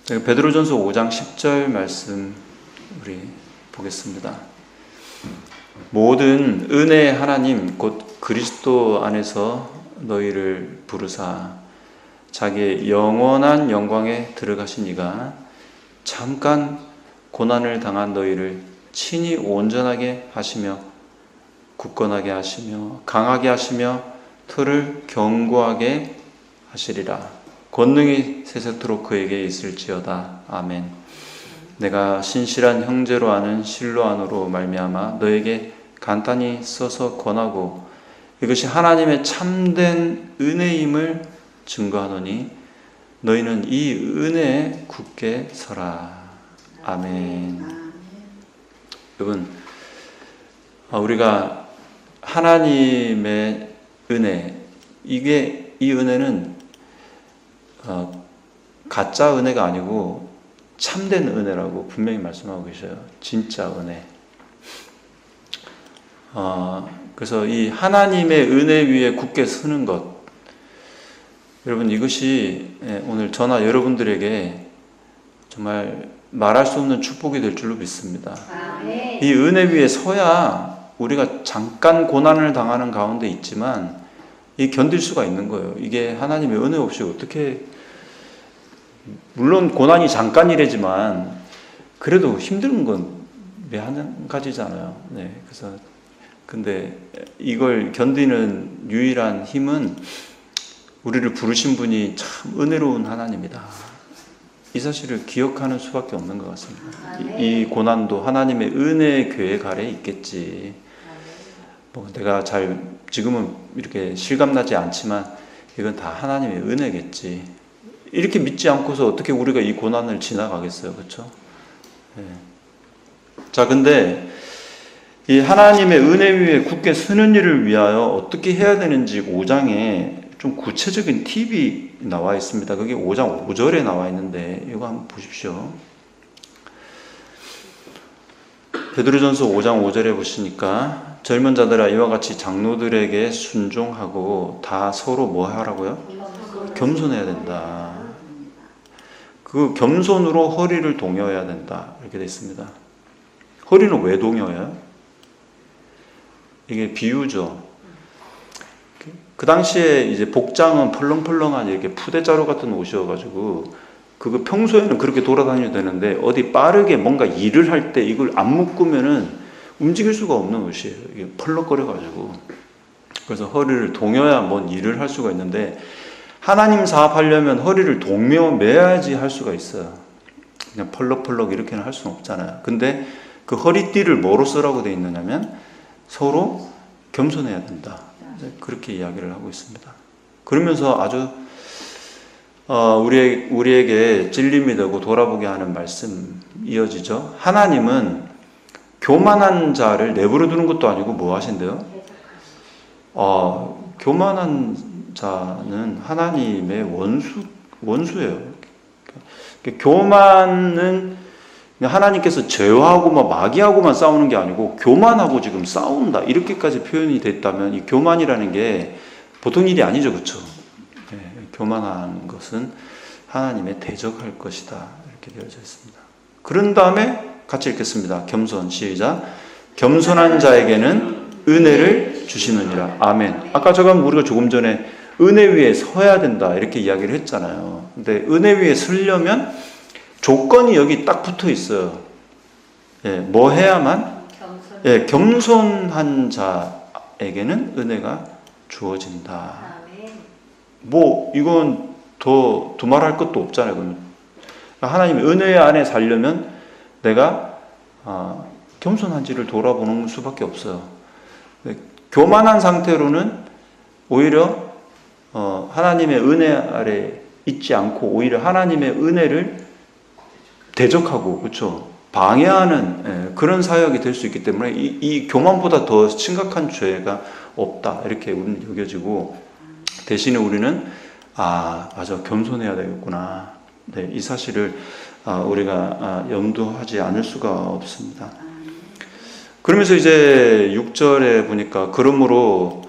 베드로전서 5장 10절 말씀 우리 보겠습니다. 모든 은혜의 하나님 곧 그리스도 안에서 너희를 부르사 자기의 영원한 영광에 들어가신 이가 잠깐 고난을 당한 너희를 친히 온전하게 하시며 굳건하게 하시며 강하게 하시며 틀을 견고하게 하시리라. 권능이 세세토록 그에게 있을지어다. 아멘. 내가 신실한 형제로 아는 실로 안으로 말미암아 너에게 간단히 써서 권하고 이것이 하나님의 참된 은혜임을 증거하노니 너희는 이 은혜에 굳게 서라. 아멘. 여러분, 우리가 하나님의 은혜, 이 은혜는 가짜 은혜가 아니고 참된 은혜라고 분명히 말씀하고 계셔요. 진짜 은혜. 그래서 이 하나님의 은혜 위에 굳게 서는 것, 여러분 이것이 오늘 저나 여러분들에게 정말 말할 수 없는 축복이 될 줄로 믿습니다. 이 은혜 위에 서야 우리가 잠깐 고난을 당하는 가운데 있지만 이 견딜 수가 있는 거예요. 이게 하나님의 은혜 없이 어떻게, 물론 고난이 잠깐이래지만 그래도 힘든 건 매 한 가지잖아요. 네, 그래서 근데 이걸 견디는 유일한 힘은 우리를 부르신 분이 참 은혜로운 하나님이다. 이 사실을 기억하는 수밖에 없는 것 같습니다. 이 고난도 하나님의 은혜의 계획 아래 있겠지. 내가 지금은 이렇게 실감나지 않지만 이건 다 하나님의 은혜겠지. 이렇게 믿지 않고서 어떻게 우리가 이 고난을 지나가겠어요, 그렇죠? 네. 자, 근데 이 하나님의 은혜 위에 굳게 서는 일을 위하여 어떻게 해야 되는지 5장에 좀 구체적인 팁이 나와 있습니다. 그게 5장 5절에 나와 있는데 이거 한번 보십시오. 베드로전서 5장 5절에 보시니까 젊은 자들아 이와 같이 장로들에게 순종하고 다 서로 뭐 하라고요? 겸손해야 된다. 그 겸손으로 허리를 동여야 된다. 이렇게 되어 있습니다. 허리는 왜 동여요? 이게 비유죠. 그 당시에 이제 복장은 펄렁펄렁한 이렇게 푸대자루 같은 옷이어가지고 그거 평소에는 그렇게 돌아다녀야 되는데 어디 빠르게 뭔가 일을 할 때 이걸 안 묶으면은 움직일 수가 없는 옷이에요. 이게 펄럭거려가지고. 그래서 허리를 동여야 뭔 일을 할 수가 있는데 하나님 사업하려면 허리를 동여 매야지 할 수가 있어요. 그냥 펄럭펄럭 이렇게는 할 수는 없잖아요. 근데 그 허리띠를 뭐로 쓰라고 되어 있느냐면 서로 겸손해야 된다. 그렇게 이야기를 하고 있습니다. 그러면서 아주 우리에게 찔림이 되고 돌아보게 하는 말씀 이어지죠. 하나님은 교만한 자를 내버려 두는 것도 아니고 뭐 하신대요? 교만한 자는 하나님의 원수예요. 교만은 하나님께서 죄하고 마귀하고만 싸우는 게 아니고 교만하고 지금 싸운다. 이렇게까지 표현이 됐다면 이 교만이라는 게 보통 일이 아니죠. 그렇죠? 네, 교만한 것은 하나님의 대적할 것이다. 이렇게 되어져 있습니다. 그런 다음에 같이 읽겠습니다. 겸손, 시작. 겸손한 자에게는 은혜를 주시느니라. 아멘. 아까 우리가 조금 전에 은혜 위에 서야 된다. 이렇게 이야기를 했잖아요. 근데 은혜 위에 서려면 조건이 여기 딱 붙어 있어요. 예, 뭐 해야만? 예, 겸손한 자에게는 은혜가 주어진다. 뭐 이건 더 두말할 것도 없잖아요. 그러면 하나님의 은혜 안에 살려면 내가 겸손한지를 돌아보는 수밖에 없어요. 교만한 상태로는 오히려 하나님의 은혜 아래 있지 않고 오히려 하나님의 은혜를 대적하고, 그렇죠? 방해하는 그런 사역이 될 수 있기 때문에 이 교만보다 더 심각한 죄가 없다. 이렇게 우리는 여겨지고 대신에 우리는 맞아, 겸손해야 되겠구나. 네, 이 사실을 우리가 염두하지 않을 수가 없습니다. 그러면서 이제 6절에 보니까 그러므로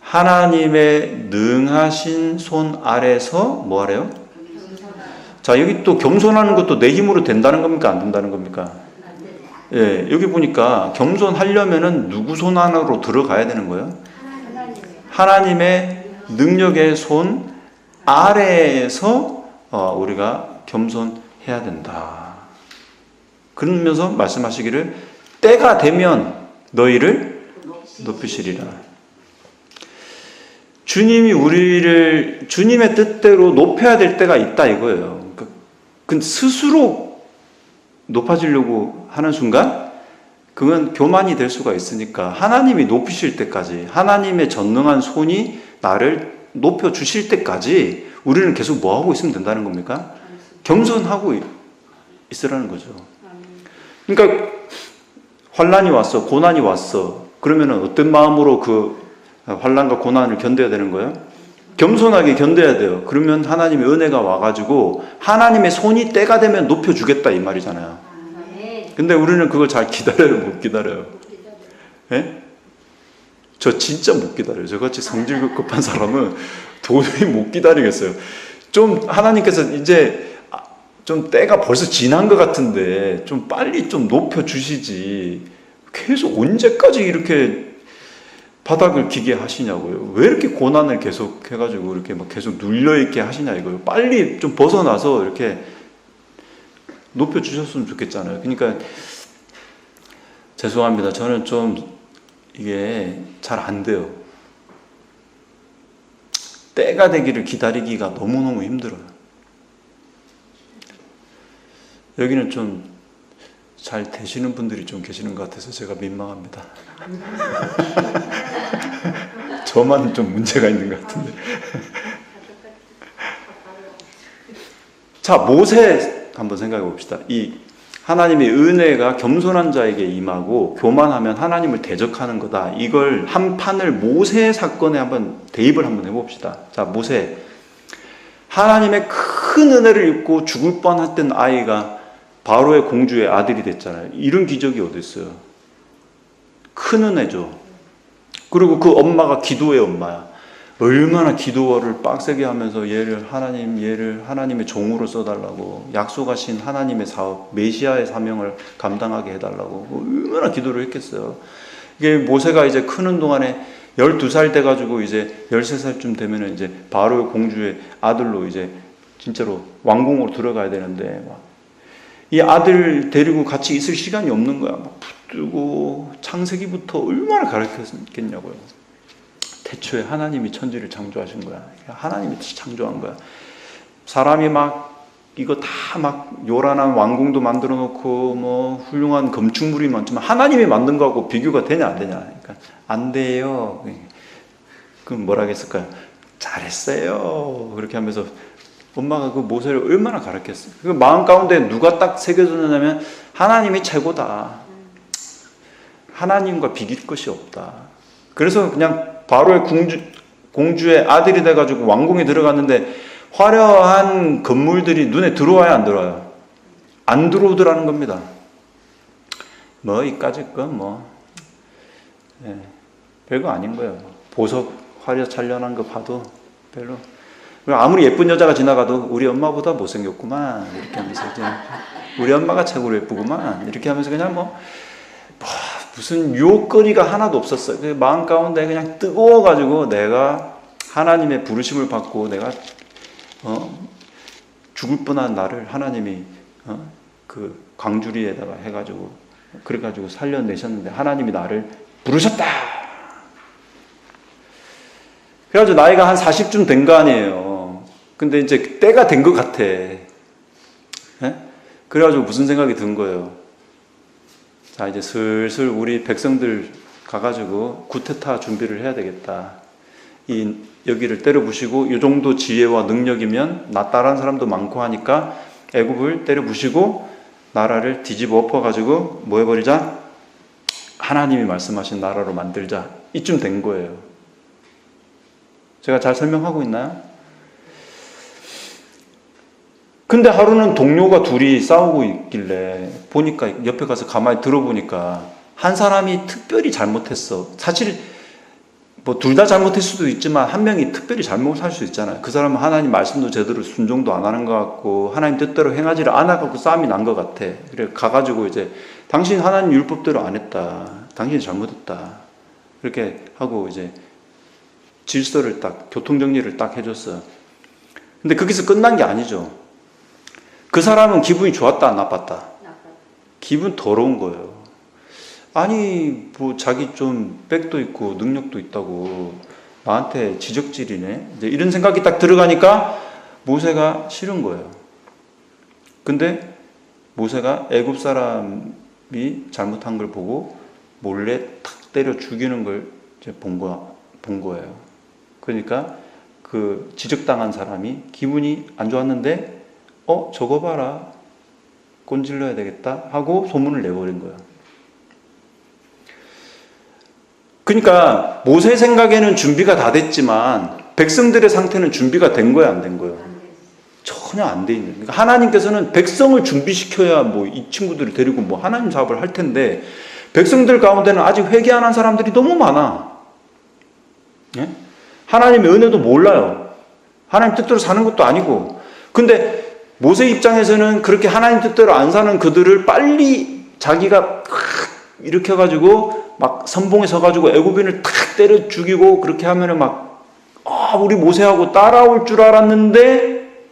하나님의 능하신 손 아래서 뭐 하래요? 자, 여기 또 겸손하는 것도 내 힘으로 된다는 겁니까? 안 된다는 겁니까? 예, 여기 보니까 겸손하려면은 누구 손 안으로 들어가야 되는 거예요? 하나님의 능력의 손 아래에서 우리가 겸손해야 된다. 그러면서 말씀하시기를 때가 되면 너희를 높이시리라. 주님이 우리를 주님의 뜻대로 높여야 될 때가 있다 이거예요. 근데 스스로 높아지려고 하는 순간 그건 교만이 될 수가 있으니까 하나님이 높이실 때까지, 하나님의 전능한 손이 나를 높여주실 때까지 우리는 계속 뭐 하고 있으면 된다는 겁니까? 겸손하고 있으라는 거죠. 그러니까 환난이 왔어, 고난이 왔어. 그러면 어떤 마음으로 그 환난과 고난을 견뎌야 되는 거예요? 겸손하게 견뎌야 돼요. 그러면 하나님의 은혜가 와가지고 하나님의 손이 때가 되면 높여주겠다 이 말이잖아요. 근데 우리는 그걸 잘 기다려요, 못 기다려요? 예? 저 진짜 못 기다려요. 저같이 성질 급한 사람은 도저히 못 기다리겠어요. 좀 하나님께서 이제 좀 때가 벌써 지난 것 같은데 좀 빨리 좀 높여주시지. 계속 언제까지 이렇게 바닥을 기게 하시냐고요. 왜 이렇게 고난을 계속 해가지고 이렇게 막 계속 눌려있게 하시냐 이거요. 빨리 좀 벗어나서 이렇게 높여주셨으면 좋겠잖아요. 그러니까 죄송합니다. 저는 좀 이게 잘 안 돼요. 때가 되기를 기다리기가 너무너무 힘들어요. 여기는 좀 잘 되시는 분들이 좀 계시는 것 같아서 제가 민망합니다. 저만 좀 문제가 있는 것 같은데. 자, 모세 한번 생각해 봅시다. 이 하나님의 은혜가 겸손한 자에게 임하고 교만하면 하나님을 대적하는 거다. 이걸 한 판을 모세 사건에 한번 대입을 한번 해봅시다. 자, 모세. 하나님의 큰 은혜를 입고 죽을 뻔했던 아이가 바로의 공주의 아들이 됐잖아요. 이런 기적이 어디 있어요? 큰 은혜죠. 그리고 그 엄마가 기도의 엄마야. 얼마나 기도를 빡세게 하면서 얘를 하나님의 종으로 써달라고, 약속하신 하나님의 사업, 메시아의 사명을 감당하게 해달라고 얼마나 기도를 했겠어요. 이게 모세가 이제 크는 동안에 12살 돼가지고 이제 13살쯤 되면은 이제 바로의 공주의 아들로 이제 진짜로 왕궁으로 들어가야 되는데 이 아들 데리고 같이 있을 시간이 없는 거야. 막 붙들고 창세기부터 얼마나 가르쳤겠냐고요. 태초에 하나님이 천지를 창조하신 거야. 하나님이 창조한 거야. 사람이 막 이거 다 막 요란한 왕궁도 만들어 놓고 뭐 훌륭한 건축물이 많지만 하나님이 만든 거하고 비교가 되냐 안 되냐. 그러니까 안 돼요. 그럼 뭐라 했을까요? 잘했어요. 그렇게 하면서 엄마가 그 모세를 얼마나 가르쳤어요. 그 마음 가운데 누가 딱 새겨졌냐면 하나님이 최고다. 하나님과 비길 것이 없다. 그래서 그냥 바로의 공주의 아들이 돼가지고 왕궁에 들어갔는데 화려한 건물들이 눈에 들어와야 안 들어와요? 안 들어오더라는 겁니다. 뭐 이까짓 건 뭐 별거 아닌 거예요. 보석 화려 찬란한 거 봐도 별로. 아무리 예쁜 여자가 지나가도 우리 엄마보다 못생겼구만 이렇게 하면서 이제 우리 엄마가 최고로 예쁘구만 이렇게 하면서 그냥 뭐 무슨 유혹거리가 하나도 없었어요. 마음 가운데 그냥 뜨거워가지고 내가 하나님의 부르심을 받고 내가 죽을 뻔한 나를 하나님이 그 광주리에다가 해가지고 그래가지고 살려내셨는데 하나님이 나를 부르셨다. 그래가지고 나이가 한 40쯤 된 거 아니에요. 근데 이제 때가 된 것 같아. 예? 그래가지고 무슨 생각이 든 거예요. 자, 이제 슬슬 우리 백성들 가가지고 구테타 준비를 해야 되겠다. 여기를 때려부시고 이 정도 지혜와 능력이면 나 따라한 사람도 많고 하니까 애굽을 때려부시고 나라를 뒤집어 엎어가지고 뭐 해버리자? 하나님이 말씀하신 나라로 만들자. 이쯤 된 거예요. 제가 잘 설명하고 있나요? 근데 하루는 동료가 둘이 싸우고 있길래 보니까 옆에 가서 가만히 들어보니까 한 사람이 특별히 잘못했어. 사실 뭐 둘 다 잘못할 수도 있지만 한 명이 특별히 잘못할 수 있잖아요. 그 사람은 하나님 말씀도 제대로 순종도 안 하는 것 같고 하나님 뜻대로 행하지를 않아갖고 싸움이 난 것 같아. 그래 가가지고 이제 당신 하나님 율법대로 안 했다. 당신이 잘못했다. 그렇게 하고 이제 질서를 딱 교통정리를 딱 해줬어요. 근데 거기서 끝난 게 아니죠. 그 사람은 기분이 좋았다 나빴다? 기분 더러운 거예요. 아니 뭐 자기 좀 백도 있고 능력도 있다고 나한테 지적질이네 이제 이런 생각이 딱 들어가니까 모세가 싫은 거예요. 근데 모세가 애굽 사람이 잘못한 걸 보고 몰래 탁 때려 죽이는 걸 이제 본 거예요. 그러니까 그 지적당한 사람이 기분이 안 좋았는데 저거 봐라 꼰질러야 되겠다 하고 소문을 내버린 거예요. 그러니까 모세 생각에는 준비가 다 됐지만 백성들의 상태는 준비가 된 거야 안 된 거예요? 전혀 안 돼 있는. 그러니까 하나님께서는 백성을 준비시켜야 뭐 이 친구들을 데리고 뭐 하나님 사업을 할 텐데 백성들 가운데는 아직 회개 안 한 사람들이 너무 많아. 예? 하나님의 은혜도 몰라요. 하나님 뜻대로 사는 것도 아니고. 근데 모세 입장에서는 그렇게 하나님 뜻대로 안 사는 그들을 빨리 자기가 이렇게 해가지고 막 선봉에 서가지고 애굽인을 탁 때려 죽이고 그렇게 하면은 막 우리 모세하고 따라올 줄 알았는데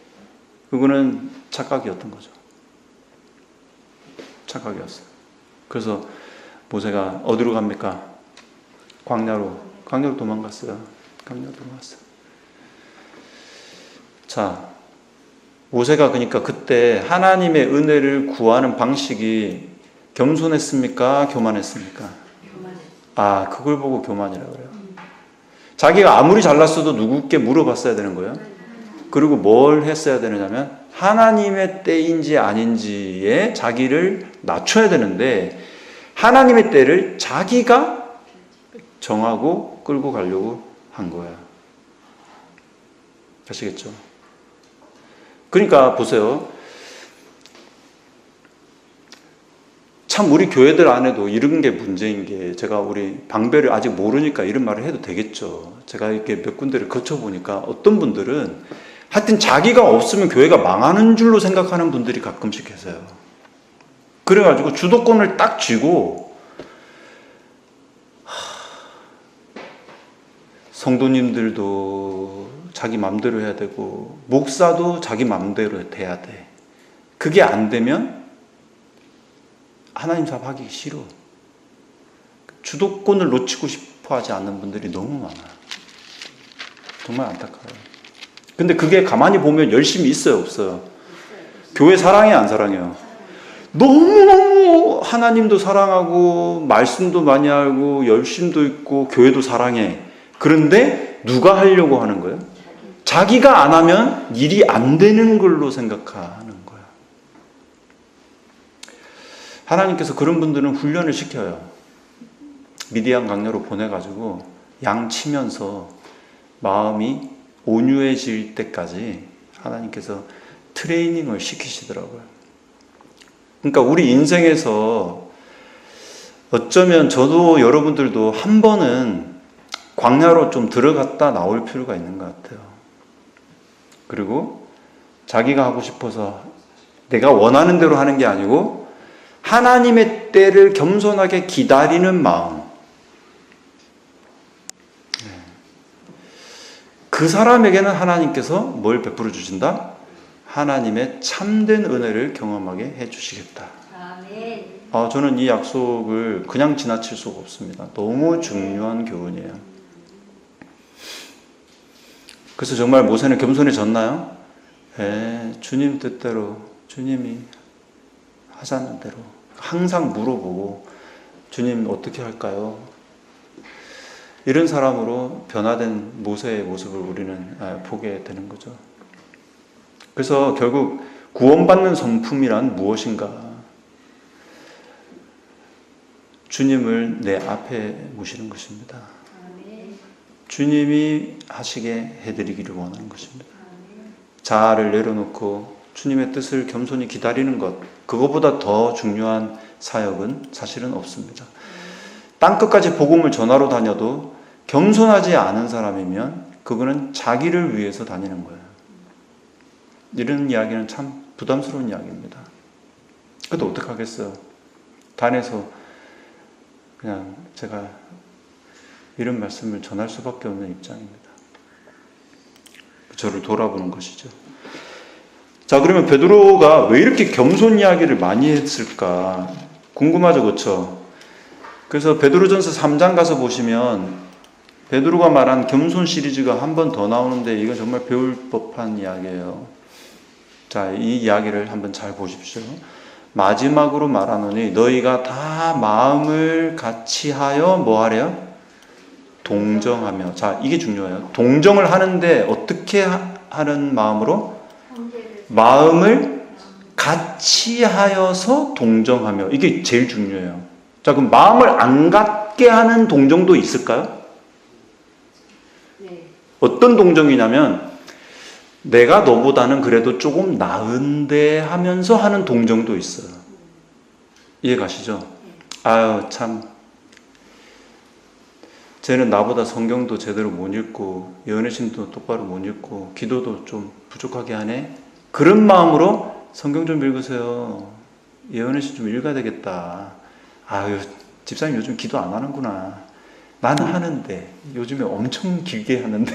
그거는 착각이었던 거죠. 착각이었어요. 그래서 모세가 어디로 갑니까? 광야로 도망갔어요. 광야로 도망갔어요. 자, 모세가 그러니까 그때 하나님의 은혜를 구하는 방식이 겸손했습니까? 교만했습니까? 그걸 보고 교만이라고 그래요. 자기가 아무리 잘났어도 누구께 물어봤어야 되는 거예요. 그리고 뭘 했어야 되느냐면 하나님의 때인지 아닌지에 자기를 낮춰야 되는데 하나님의 때를 자기가 정하고 끌고 가려고 한 거예요. 아시겠죠? 그러니까 보세요. 참 우리 교회들 안에도 이런 게 문제인 게 제가 우리 방배를 아직 모르니까 이런 말을 해도 되겠죠. 제가 이렇게 몇 군데를 거쳐보니까 어떤 분들은 하여튼 자기가 없으면 교회가 망하는 줄로 생각하는 분들이 가끔씩 계세요. 그래가지고 주도권을 딱 쥐고 성도님들도 자기 맘대로 해야 되고 목사도 자기 맘대로 돼야 돼. 그게 안 되면 하나님 사업 하기 싫어. 주도권을 놓치고 싶어 하지 않는 분들이 너무 많아요. 정말 안타까워요. 근데 그게 가만히 보면 열심히 있어요, 없어요? 교회 사랑해, 안 사랑해요? 너무너무 하나님도 사랑하고 말씀도 많이 알고 열심도 있고 교회도 사랑해. 그런데 누가 하려고 하는 거예요? 자기가 안 하면 일이 안 되는 걸로 생각하는 거예요. 하나님께서 그런 분들은 훈련을 시켜요. 미디안 강야로 보내가지고 양 치면서 마음이 온유해질 때까지 하나님께서 트레이닝을 시키시더라고요. 그러니까 우리 인생에서 어쩌면 저도 여러분들도 한 번은 광야로 좀 들어갔다 나올 필요가 있는 것 같아요. 그리고 자기가 하고 싶어서 내가 원하는 대로 하는 게 아니고 하나님의 때를 겸손하게 기다리는 마음. 그 사람에게는 하나님께서 뭘 베풀어 주신다? 하나님의 참된 은혜를 경험하게 해 주시겠다. 저는 이 약속을 그냥 지나칠 수가 없습니다. 너무 중요한 교훈이에요. 그래서 정말 모세는 겸손해졌나요? 주님 뜻대로 주님이 하자는 대로 항상 물어보고 주님 어떻게 할까요? 이런 사람으로 변화된 모세의 모습을 우리는 보게 되는 거죠. 그래서 결국 구원받는 성품이란 무엇인가? 주님을 내 앞에 모시는 것입니다. 주님이 하시게 해드리기를 원하는 것입니다. 자아를 내려놓고 주님의 뜻을 겸손히 기다리는 것, 그거보다 더 중요한 사역은 사실은 없습니다. 땅끝까지 복음을 전하러 다녀도 겸손하지 않은 사람이면 그거는 자기를 위해서 다니는 거예요. 이런 이야기는 참 부담스러운 이야기입니다. 그래도 어떡하겠어요. 단에서 그냥 제가 이런 말씀을 전할 수밖에 없는 입장입니다. 저를 돌아보는 것이죠. 자, 그러면 베드로가 왜 이렇게 겸손 이야기를 많이 했을까? 궁금하죠, 그렇죠? 그래서 베드로전서 3장 가서 보시면 베드로가 말한 겸손 시리즈가 한 번 더 나오는데 이건 정말 배울 법한 이야기예요. 자, 이 이야기를 한번 잘 보십시오. 마지막으로 말하노니 너희가 다 마음을 같이하여 뭐 하래요? 동정하며. 자, 이게 중요해요. 동정을 하는데 어떻게 하는 마음으로? 마음을 같이 하여서 동정하며. 이게 제일 중요해요. 자, 그럼 마음을 안 같게 하는 동정도 있을까요? 네. 어떤 동정이냐면 내가 너보다는 그래도 조금 나은데 하면서 하는 동정도 있어요. 이해 가시죠? 아유, 참. 쟤는 나보다 성경도 제대로 못 읽고 예언의신도 똑바로 못 읽고 기도도 좀 부족하게 하네. 그런 마음으로 성경 좀 읽으세요. 예언의신 좀 읽어야 되겠다. 아유, 집사님 요즘 기도 안 하는구나. 나는 하는데 요즘에 엄청 길게 하는데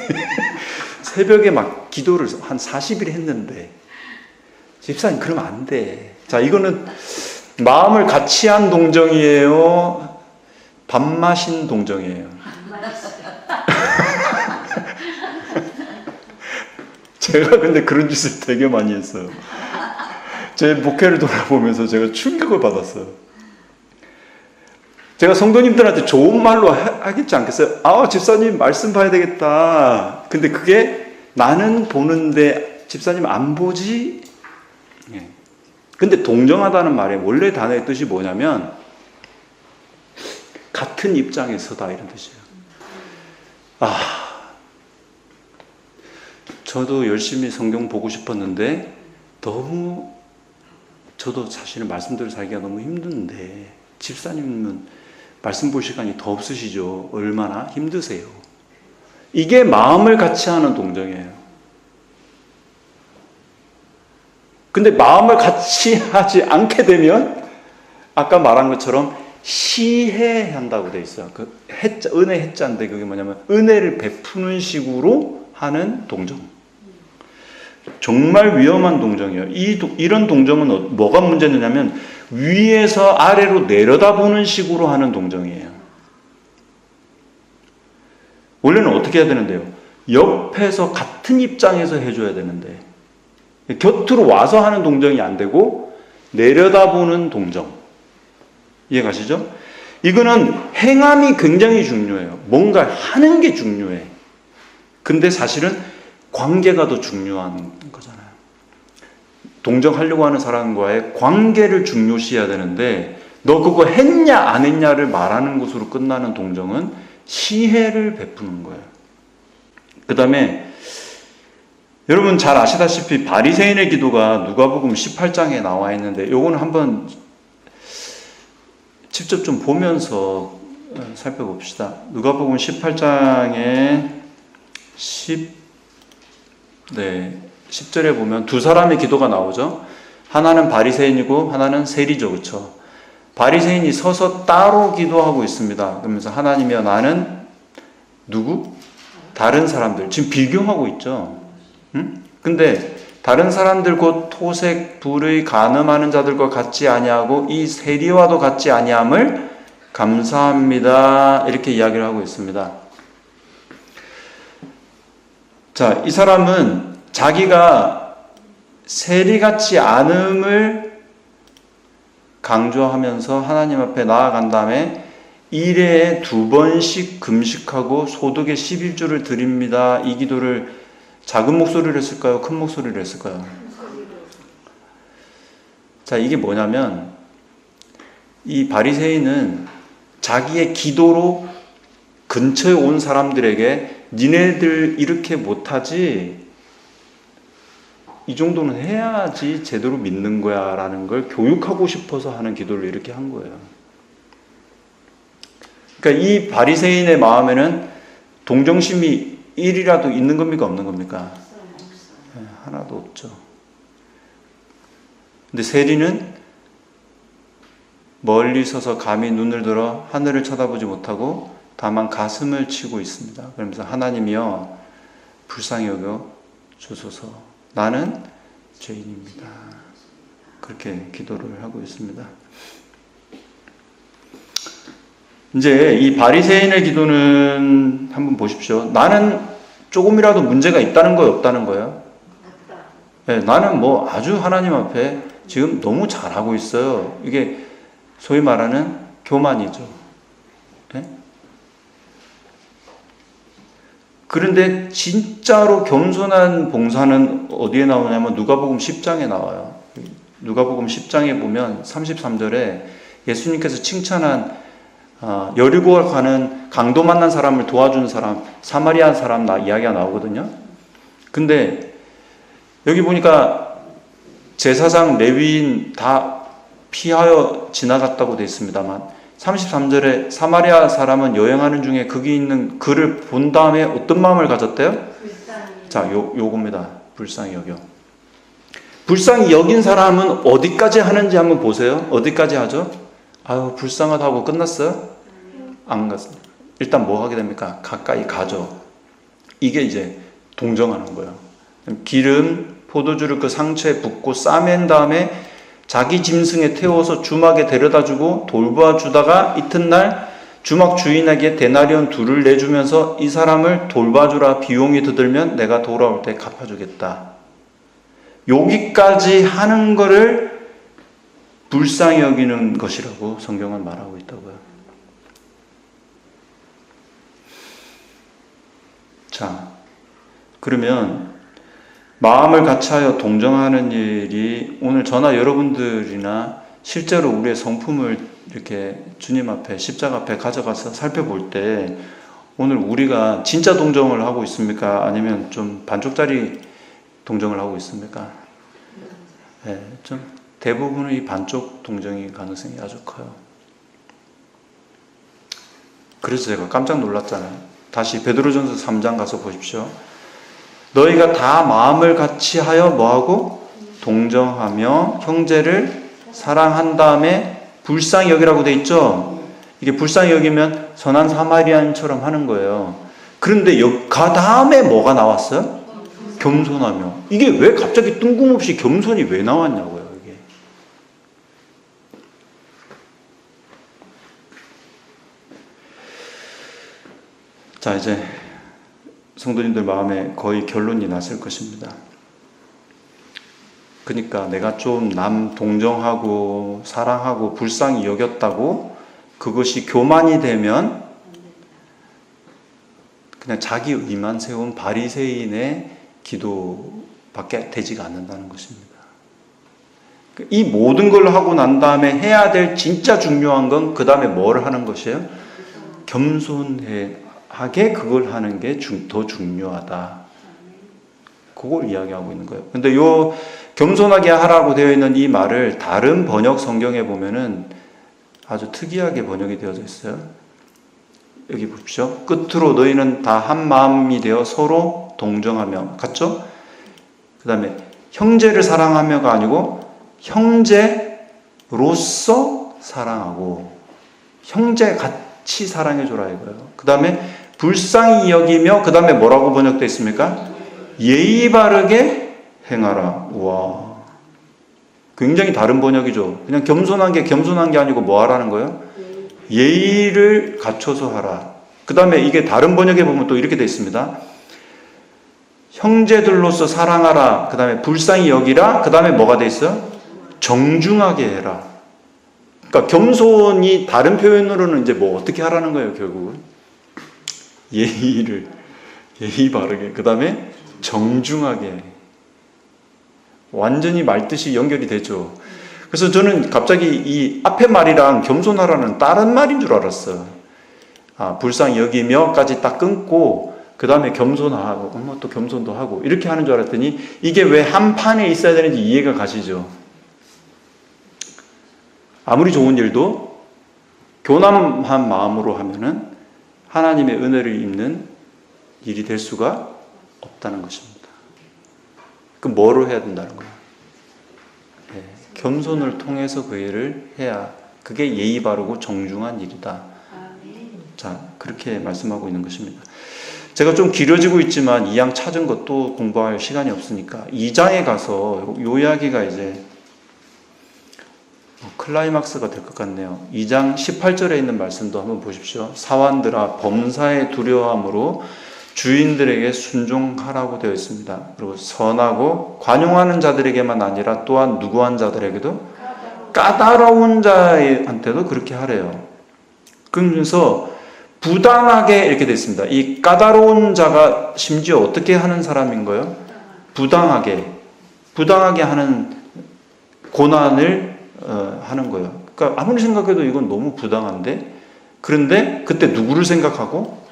새벽에 막 기도를 한 40일 했는데 집사님 그러면 안 돼. 자, 이거는 마음을 같이 한 동정이에요? 밥 마신 동정이에요? 제가 근데 그런 짓을 되게 많이 했어요. 제 목회를 돌아보면서 제가 충격을 받았어요. 제가 성도님들한테 좋은 말로 하겠지 않겠어요? 아, 집사님 말씀 봐야 되겠다. 근데 그게 나는 보는데 집사님 안 보지? 예. 근데 동정하다는 말의 원래 단어의 뜻이 뭐냐면 같은 입장에 서다 이런 뜻이에요. 아, 저도 열심히 성경 보고 싶었는데 너무 저도 사실은 말씀대로 살기가 너무 힘든데 집사님은 말씀 볼 시간이 더 없으시죠? 얼마나 힘드세요? 이게 마음을 같이 하는 동정이에요. 근데 마음을 같이 하지 않게 되면 아까 말한 것처럼 시해한다고 돼 있어요. 그 해자, 은혜 해자인데 그게 뭐냐면 은혜를 베푸는 식으로 하는 동정. 정말 위험한 동정이에요. 이런 동정은 뭐가 문제냐면 위에서 아래로 내려다보는 식으로 하는 동정이에요. 원래는 어떻게 해야 되는데요? 옆에서 같은 입장에서 해줘야 되는데 곁으로 와서 하는 동정이 안 되고 내려다보는 동정. 이해 가시죠? 이거는 행함이 굉장히 중요해요. 뭔가 하는 게 중요해. 근데 사실은 관계가 더 중요한 거잖아요. 동정하려고 하는 사람과의 관계를 중요시해야 되는데 너 그거 했냐 안 했냐를 말하는 것으로 끝나는 동정은 시혜를 베푸는 거예요. 그 다음에 여러분 잘 아시다시피 바리새인의 기도가 누가복음 18장에 나와 있는데 요거는 한번 직접 좀 보면서 살펴봅시다. 누가복음 18장에 10절에 보면 두 사람의 기도가 나오죠. 하나는 바리새인이고 하나는 세리죠. 그렇죠? 바리새인이 서서 따로 기도하고 있습니다. 그러면서 하나님이여 나는 누구? 다른 사람들. 지금 비교하고 있죠. 응? 근데 다른 사람들 곧 토색, 불의, 간음하는 자들과 같지 아니하고 이 세리와도 같지 아니함을 감사합니다. 이렇게 이야기를 하고 있습니다. 자, 이 사람은 자기가 세리 같지 않음을 강조하면서 하나님 앞에 나아간 다음에 일회에 2번씩 금식하고 소득의 11조를 드립니다. 이 기도를 작은 목소리로 했을까요? 큰 목소리로 했을까요? 자, 이게 뭐냐면 이 바리새인은 자기의 기도로 근처에 온 사람들에게 니네들 이렇게 못하지? 이 정도는 해야지 제대로 믿는 거야 라는 걸 교육하고 싶어서 하는 기도를 이렇게 한 거예요. 그러니까 이 바리새인의 마음에는 동정심이 1이라도 있는 겁니까? 없는 겁니까? 네, 하나도 없죠. 근데 세리는 멀리 서서 감히 눈을 들어 하늘을 쳐다보지 못하고 다만 가슴을 치고 있습니다. 그러면서 하나님이여 불쌍히 여겨 주소서. 나는 죄인입니다. 그렇게 기도를 하고 있습니다. 이제 이 바리새인의 기도는 한번 보십시오. 나는 조금이라도 문제가 있다는 거예요, 없다는 거예요? 네, 나는 뭐 아주 하나님 앞에 지금 너무 잘하고 있어요. 이게 소위 말하는 교만이죠. 네? 그런데 진짜로 겸손한 봉사는 어디에 나오냐면 누가복음 10장에 나와요. 누가복음 10장에 보면 33절에 예수님께서 칭찬한 여리고 가는 강도 만난 사람을 도와준 사람, 사마리아 사람 이야기가 나오거든요. 근데 여기 보니까 제사장, 레위인 다 피하여 지나갔다고 되어 있습니다만 33절에 사마리아 사람은 여행하는 중에 거기 있는 그를 본 다음에 어떤 마음을 가졌대요? 자, 요겁니다. 불쌍히 여겨. 불쌍히 여긴 사람은 어디까지 하는지 한번 보세요. 어디까지 하죠? 아유, 불쌍하다고 끝났어요? 안 갔어요. 일단 뭐 하게 됩니까? 가까이 가죠. 이게 이제 동정하는 거예요. 기름, 포도주를 그 상처에 붓고 싸맨 다음에 자기 짐승에 태워서 주막에 데려다 주고 돌보아 주다가 이튿날 주막 주인에게 데나리온 2를 내주면서 이 사람을 돌봐주라. 비용이 더 들면 내가 돌아올 때 갚아주겠다. 여기까지 하는 거를 불쌍히 여기는 것이라고 성경은 말하고 있다고요. 자, 그러면 마음을 같이하여 동정하는 일이 오늘 저나 여러분들이나 실제로 우리의 성품을 이렇게 주님 앞에 십자가 앞에 가져가서 살펴볼 때 오늘 우리가 진짜 동정을 하고 있습니까? 아니면 좀 반쪽짜리 동정을 하고 있습니까? 네, 좀 대부분은 이 반쪽 동정의 가능성이 아주 커요. 그래서 제가 깜짝 놀랐잖아요. 다시 베드로전서 3장 가서 보십시오. 너희가 다 마음을 같이하여 뭐하고? 동정하며 형제를 사랑한 다음에 불쌍히 여기라고 돼 있죠? 이게 불쌍히 여기면 선한 사마리아인처럼 하는 거예요. 그런데 그 다음에 뭐가 나왔어요? 겸손하며. 이게 왜 갑자기 뜬금없이 겸손이 왜 나왔냐고요, 이게. 자, 이제 성도님들 마음에 거의 결론이 났을 것입니다. 그러니까 내가 좀 남 동정하고 사랑하고 불쌍히 여겼다고 그것이 교만이 되면 그냥 자기 의만 세운 바리새인의 기도밖에 되지가 않는다는 것입니다. 이 모든 걸 하고 난 다음에 해야 될 진짜 중요한 건 그 다음에 뭘 하는 것이에요? 겸손하게 그걸 하는 게 더 중요하다. 그걸 이야기하고 있는 거예요. 근데 요 겸손하게 하라고 되어 있는 이 말을 다른 번역 성경에 보면은 아주 특이하게 번역이 되어져 있어요. 여기 보십시오. 끝으로 너희는 다 한 마음이 되어 서로 동정하며, 같죠? 그 다음에 형제를 사랑하며가 아니고 형제로서 사랑하고 형제 같이 사랑해줘라 이거예요. 그 다음에 불쌍히 여기며, 그 다음에 뭐라고 번역되어 있습니까? 예의 바르게 행하라. 우와, 굉장히 다른 번역이죠. 그냥 겸손한 게 아니고 뭐 하라는 거예요? 예의를 갖춰서 하라. 그 다음에 이게 다른 번역에 보면 또 이렇게 되어 있습니다. 형제들로서 사랑하라. 그 다음에 불쌍히 여기라. 그 다음에 뭐가 되어 있어요? 정중하게 해라. 그러니까 겸손이 다른 표현으로는 이제 뭐 어떻게 하라는 거예요, 결국은? 예의 바르게. 그 다음에 정중하게. 완전히 말뜻이 연결이 되죠. 그래서 저는 갑자기 이 앞에 말이랑 겸손하라는 다른 말인 줄 알았어요. 불쌍히 여기며까지 딱 끊고 그 다음에 겸손하고 또 겸손도 하고 이렇게 하는 줄 알았더니 이게 왜 한 판에 있어야 되는지 이해가 가시죠. 아무리 좋은 일도 교남한 마음으로 하면은 하나님의 은혜를 입는 일이 될 수가 없다는 것입니다. 그럼 뭐로 해야 된다는 거예요? 네, 겸손을 통해서 그 일을 해야 그게 예의 바르고 정중한 일이다. 자, 그렇게 말씀하고 있는 것입니다. 제가 좀 길어지고 있지만 2장 찾은 것도 공부할 시간이 없으니까 2장에 가서 요 이야기가 이제 클라이막스가 될 것 같네요. 2장 18절에 있는 말씀도 한번 보십시오. 사환들아 범사에 두려워함으로 주인들에게 순종하라고 되어 있습니다. 그리고 선하고 관용하는 자들에게만 아니라 또한 누구한 자들에게도 까다로운 자한테도 그렇게 하래요. 그러면서 부당하게 이렇게 되어 있습니다. 이 까다로운 자가 심지어 어떻게 하는 사람인 거예요? 부당하게 하는 고난을 하는 거예요. 그러니까 아무리 생각해도 이건 너무 부당한데, 그런데 그때 누구를 생각하고?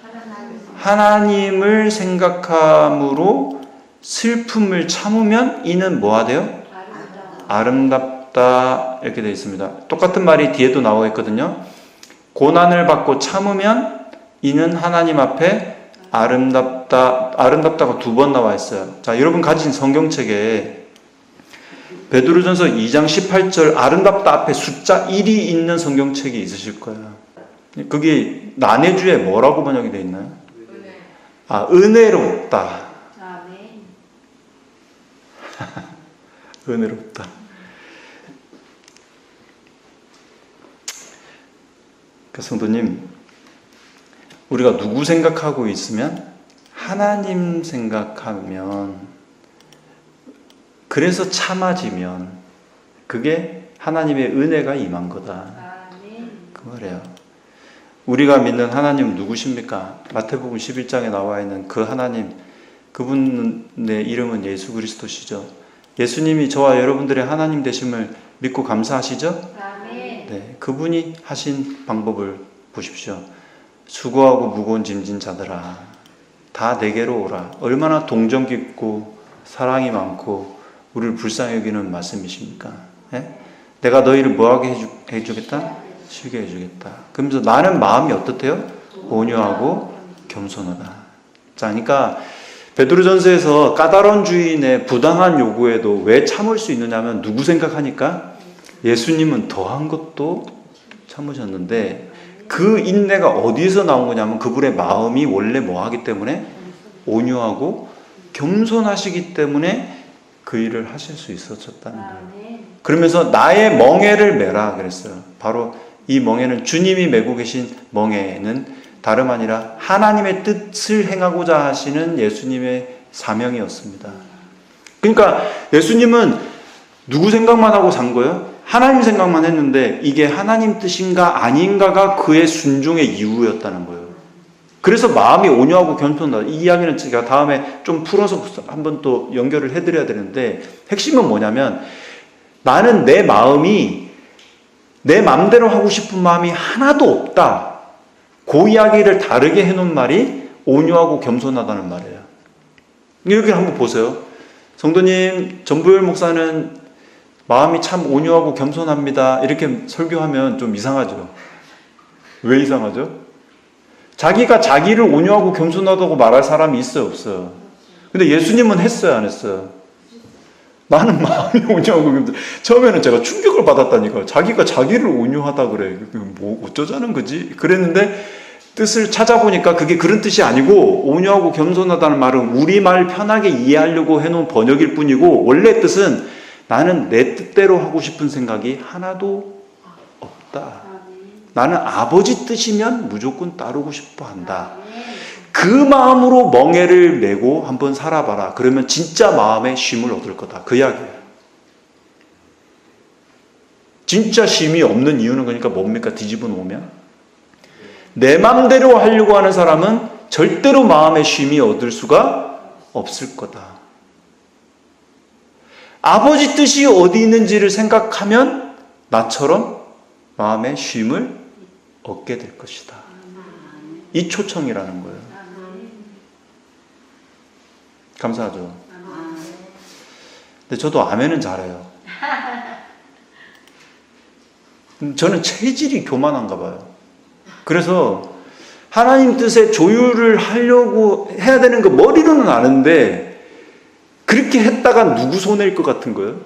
하나님을 생각함으로 슬픔을 참으면 이는 뭐가 돼요? 아름답다 이렇게 되어 있습니다. 똑같은 말이 뒤에도 나와 있거든요. 고난을 받고 참으면 이는 하나님 앞에 아름답다가 2번 나와 있어요. 자, 여러분 가진 성경책에 베드로전서 2장 18절 아름답다 앞에 숫자 1이 있는 성경책이 있으실 거예요. 그게 난해주에 뭐라고 번역이 되어 있나요? 은혜롭다. 은혜롭다. 그러니까 성도님, 우리가 누구 생각하고 있으면 하나님 생각하면, 그래서 참아지면 그게 하나님의 은혜가 임한 거다. 그 말이에요. 우리가 믿는 하나님은 누구십니까? 마태복음 11장에 나와 있는 그 하나님, 그분의 이름은 예수 그리스도시죠. 예수님이 저와 여러분들의 하나님 되심을 믿고 감사하시죠? 네, 그분이 하신 방법을 보십시오. 수고하고 무거운 짐진 자들아, 다 내게로 오라. 얼마나 동정 깊고 사랑이 많고 우리를 불쌍히 여기는 말씀이십니까? 네? 내가 너희를 뭐하게 해주겠다? 쉬게 해주겠다. 그러면서 나는 마음이 어떻대요? 온유하고 겸손하다. 자, 그러니까 베드로전서에서 까다로운 주인의 부당한 요구에도 왜 참을 수 있느냐면 누구 생각하니까? 예수님은 더한 것도 참으셨는데 그 인내가 어디서 나온 거냐면 그분의 마음이 원래 뭐하기 때문에? 온유하고 겸손하시기 때문에 그 일을 하실 수 있었다는 거예요. 그러면서 나의 멍에를 메라 그랬어요. 바로 이 멍에는 주님이 메고 계신 멍에는 다름 아니라 하나님의 뜻을 행하고자 하시는 예수님의 사명이었습니다. 그러니까 예수님은 누구 생각만 하고 산 거예요? 하나님 생각만 했는데 이게 하나님 뜻인가 아닌가가 그의 순종의 이유였다는 거예요. 그래서 마음이 온유하고 겸손하다. 이 이야기는 제가 다음에 좀 풀어서 한번 또 연결을 해드려야 되는데 핵심은 뭐냐면 나는 내 마음이 내 마음대로 하고 싶은 마음이 하나도 없다. 그 이야기를 다르게 해놓은 말이 온유하고 겸손하다는 말이에요. 이렇게 한번 보세요. 성도님, 전부열 목사는 마음이 참 온유하고 겸손합니다. 이렇게 설교하면 좀 이상하죠. 왜 이상하죠? 자기가 자기를 온유하고 겸손하다고 말할 사람이 있어요, 없어요? 근데 예수님은 했어요, 안 했어요? 나는 마음이 온유하고 겸손. 처음에는 제가 충격을 받았다니까요. 자기가 자기를 온유하다 그래. 뭐 어쩌자는 거지? 그랬는데 뜻을 찾아보니까 그게 그런 뜻이 아니고 온유하고 겸손하다는 말은 우리말 편하게 이해하려고 해놓은 번역일 뿐이고 원래 뜻은 나는 내 뜻대로 하고 싶은 생각이 하나도 없다. 나는 아버지 뜻이면 무조건 따르고 싶어 한다. 그 마음으로 멍에를 메고 한번 살아봐라. 그러면 진짜 마음의 쉼을 얻을 거다. 그 이야기예요. 진짜 쉼이 없는 이유는 그러니까 뭡니까? 뒤집어 놓으면 내 마음대로 하려고 하는 사람은 절대로 마음의 쉼이 얻을 수가 없을 거다. 아버지 뜻이 어디 있는지를 생각하면 나처럼 마음의 쉼을 얻게 될 것이다. 이 초청이라는 거예요. 감사하죠? 근데 저도 아멘은 잘해요. 저는 체질이 교만한가 봐요. 그래서 하나님 뜻에 조율을 하려고 해야 되는 거 머리로는 아는데 그렇게 했다가 누구 손해일 것 같은 거예요?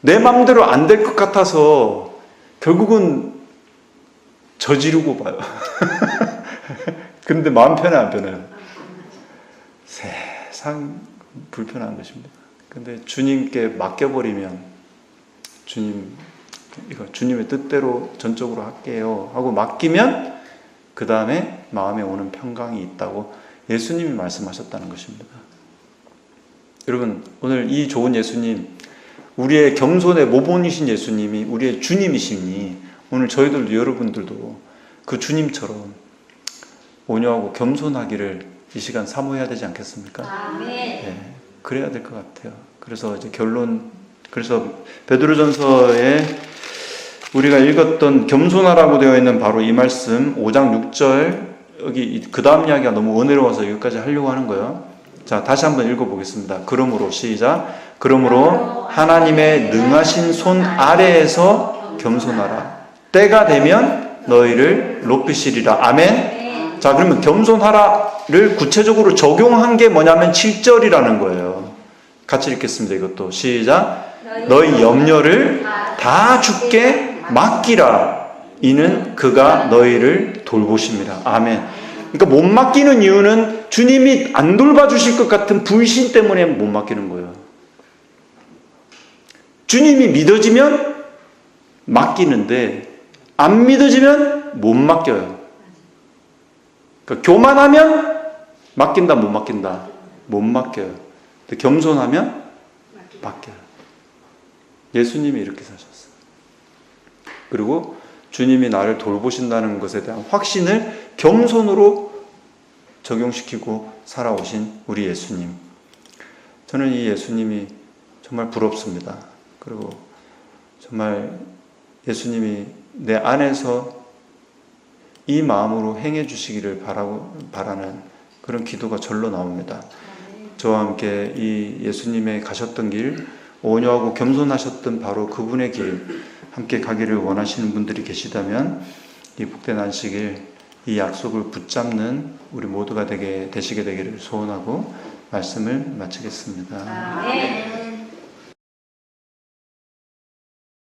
내 마음대로 안 될 것 같아서 결국은 저지르고 봐요. 근데 마음 편해 안 편해요? 세상 불편한 것입니다. 근데 주님께 맡겨버리면 주님 이거 주님의 뜻대로 전적으로 할게요 하고 맡기면 그 다음에 마음에 오는 평강이 있다고 예수님이 말씀하셨다는 것입니다. 여러분 오늘 이 좋은 예수님, 우리의 겸손의 모본이신 예수님이 우리의 주님이시니 오늘 저희들도 여러분들도 그 주님처럼 온유하고 겸손하기를 이 시간 사모해야 되지 않겠습니까? 아멘. 네, 그래야 될 것 같아요. 그래서 이제 그래서 베드로전서에 우리가 읽었던 겸손하라고 되어 있는 바로 이 말씀 5장 6절 여기 그 다음 이야기가 너무 은혜로워서 여기까지 하려고 하는 거예요. 자, 다시 한번 읽어보겠습니다. 그러므로 시작. 그러므로 하나님의 능하신 손 아래에서 겸손하라. 때가 되면 너희를 높이시리라. 아멘. 자, 그러면 겸손하라를 구체적으로 적용한 게 뭐냐면 7절이라는 거예요. 같이 읽겠습니다. 이것도 시작. 너희 염려를 다 주께 맡기라. 이는 그가 너희를 돌보심이라. 아멘. 그러니까 못 맡기는 이유는 주님이 안 돌봐주실 것 같은 불신 때문에 못 맡기는 거예요. 주님이 믿어지면 맡기는데 안 믿어지면 못 맡겨요. 그러니까 교만하면 맡긴다 못 맡긴다? 못 맡겨요. 근데 겸손하면 맡겨요. 예수님이 이렇게 사셨어요. 그리고 주님이 나를 돌보신다는 것에 대한 확신을 겸손으로 적용시키고 살아오신 우리 예수님. 저는 이 예수님이 정말 부럽습니다. 그리고 정말 예수님이 내 안에서 이 마음으로 행해 주시기를 바라는 그런 기도가 절로 나옵니다. 저와 함께 이 예수님의 가셨던 길, 온유하고 겸손하셨던 바로 그분의 길 함께 가기를 원하시는 분들이 계시다면 이 복된 안식일 이 약속을 붙잡는 우리 모두가 되시게 되기를 소원하고 말씀을 마치겠습니다. 아멘.